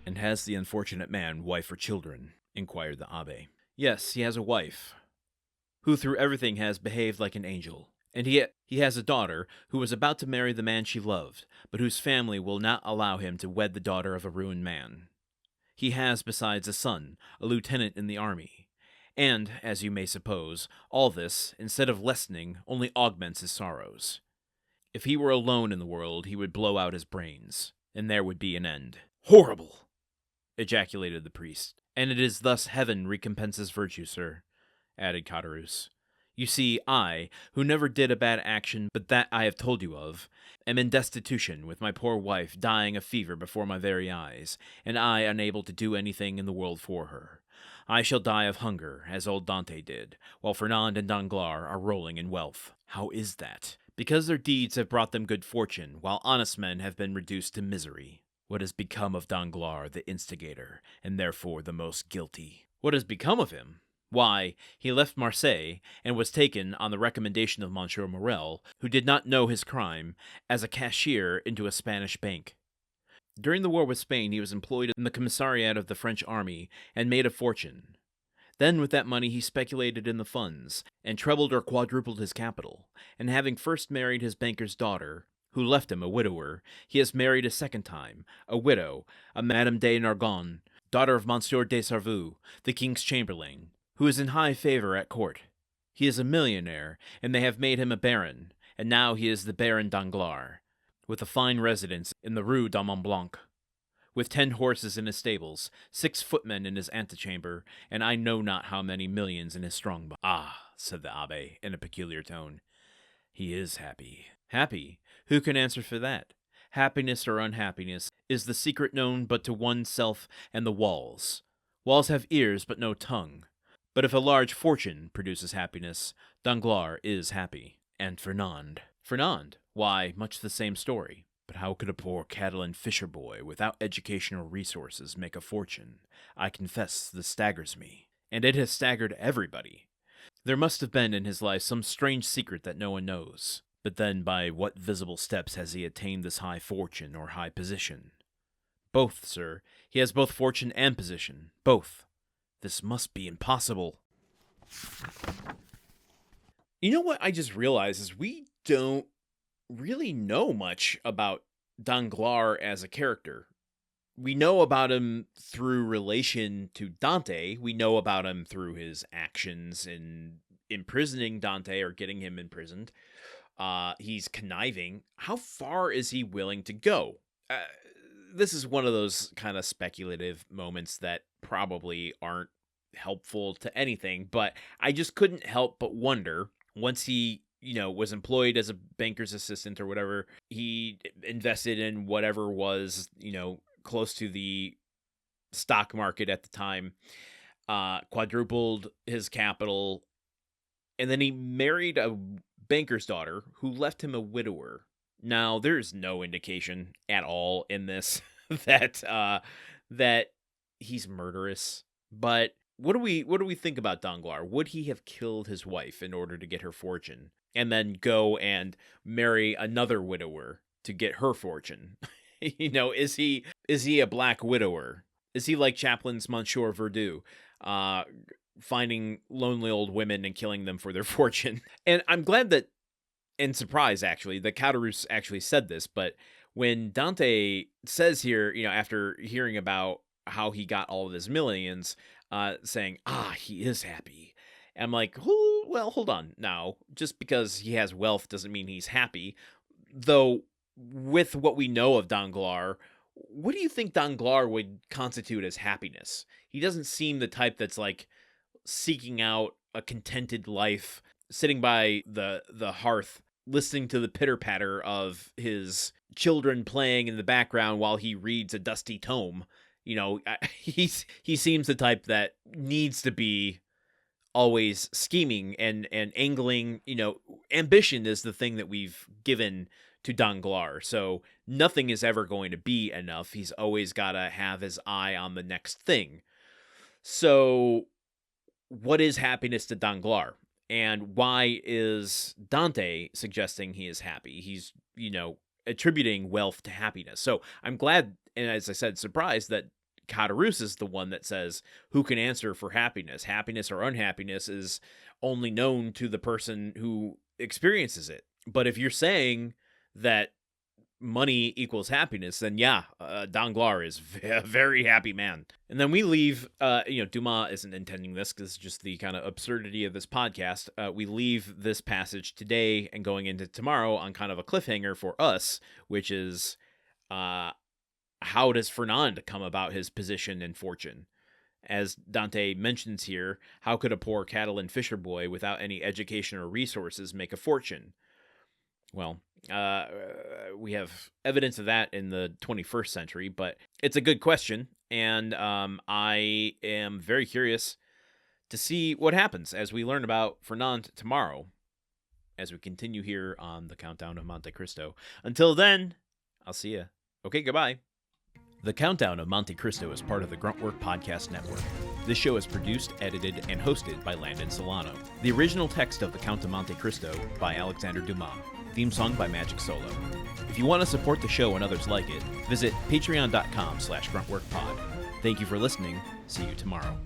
And has the unfortunate man wife or children? Inquired the abbé. Yes, he has a wife, who through everything has behaved like an angel. And he has a daughter who was about to marry the man she loved, but whose family will not allow him to wed the daughter of a ruined man. He has, besides, a son, a lieutenant in the army. And, as you may suppose, all this, instead of lessening, only augments his sorrows. If he were alone in the world, he would blow out his brains, and there would be an end. Horrible! Ejaculated the priest. And it is thus heaven recompenses virtue, sir, added Caderousse. You see, I, who never did a bad action but that I have told you of, am in destitution, with my poor wife dying of fever before my very eyes, and I unable to do anything in the world for her. I shall die of hunger, as old Dante did, while Fernand and Danglars are rolling in wealth. How is that? Because their deeds have brought them good fortune, while honest men have been reduced to misery. What has become of Danglars, the instigator, and therefore the most guilty? What has become of him? Why, he left Marseille, and was taken, on the recommendation of Monsieur Morrel, who did not know his crime, as a cashier into a Spanish bank. During the war with Spain, he was employed in the commissariat of the French army, and made a fortune. Then with that money he speculated in the funds, and trebled or quadrupled his capital, and having first married his banker's daughter, who left him a widower, he has married a second time, a widow, a Madame de Nargonne, daughter of Monsieur de Sarveux, the king's chamberlain, who is in high favor at court. He is a millionaire, and they have made him a baron, and now he is the Baron Danglars, with a fine residence in the Rue du Mont Blanc, with 10 horses in his stables, 6 footmen in his antechamber, and I know not how many millions in his strong box. Ah, said the abbé, in a peculiar tone, he is happy. Happy? Who can answer for that? Happiness or unhappiness is the secret known but to oneself and the walls. Walls have ears but no tongue. But if a large fortune produces happiness, Danglars is happy. And Fernand? Fernand? Why, much the same story. But how could a poor Catalan fisher boy, without educational resources, make a fortune? I confess this staggers me. And it has staggered everybody. There must have been in his life some strange secret that no one knows. But then by what visible steps has he attained this high fortune or high position? Both, sir. He has both fortune and position. Both. This must be impossible. You know what I just realized is we don't really know much about Danglars as a character. We know about him through relation to Dante. We know about him through his actions in imprisoning Dante or getting him imprisoned. He's conniving. How far is he willing to go? This is one of those kind of speculative moments that probably aren't helpful to anything, but I just couldn't help but wonder, once he, was employed as a banker's assistant or whatever, he invested in whatever was, close to the stock market at the time, quadrupled his capital, and then he married a banker's daughter who left him a widower. Now, there's no indication at all in this that he's murderous. But what do we think about Danglars? Would he have killed his wife in order to get her fortune, and then go and marry another widower to get her fortune? Is he a black widower? Is he like Chaplin's Monsieur Verdoux, finding lonely old women and killing them for their fortune? And I'm glad that, and surprised actually, that Caderousse actually said this, but when Dante says here, after hearing about how he got all of his millions, saying, he is happy. I'm like, well, hold on now. Just because he has wealth doesn't mean he's happy. Though, with what we know of Danglars, what do you think Danglars would constitute as happiness? He doesn't seem the type that's like seeking out a contented life, sitting by the hearth, listening to the pitter-patter of his children playing in the background while he reads a dusty tome. He seems the type that needs to be always scheming and angling. Ambition is the thing that we've given to Danglars, so nothing is ever going to be enough. He's always got to have his eye on the next thing. So what is happiness to Danglars? And why is Dante suggesting he is happy? He's, attributing wealth to happiness. So I'm glad, and as I said, surprised that Caderousse is the one that says, who can answer for happiness? Happiness or unhappiness is only known to the person who experiences it. But if you're saying that money equals happiness, then yeah, Danglars is a very happy man. And then we leave, Dumas isn't intending this because it's just the kind of absurdity of this podcast. We leave this passage today and going into tomorrow on kind of a cliffhanger for us, which is, how does Fernand come about his position and fortune? As Dante mentions here, how could a poor Catalan fisher boy without any education or resources make a fortune? Well, we have evidence of that in the 21st century, but it's a good question, and I am very curious to see what happens as we learn about Fernand tomorrow, as we continue here on the Countdown of Monte Cristo. Until then, I'll see you. Okay, goodbye. The Countdown of Monte Cristo is part of the Gruntwork Podcast Network. This show is produced, edited, and hosted by Landon Solano. The original text of The Count of Monte Cristo by Alexander Dumas. Theme song by Magic Solo. If you want to support the show and others like it, visit patreon.com/gruntworkpod. Thank you for listening. See you tomorrow.